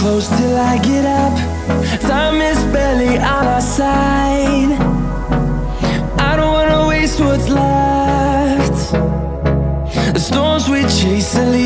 close till I get up. Time is barely on our side. I don't wanna waste what's left. The storms we chase are leaving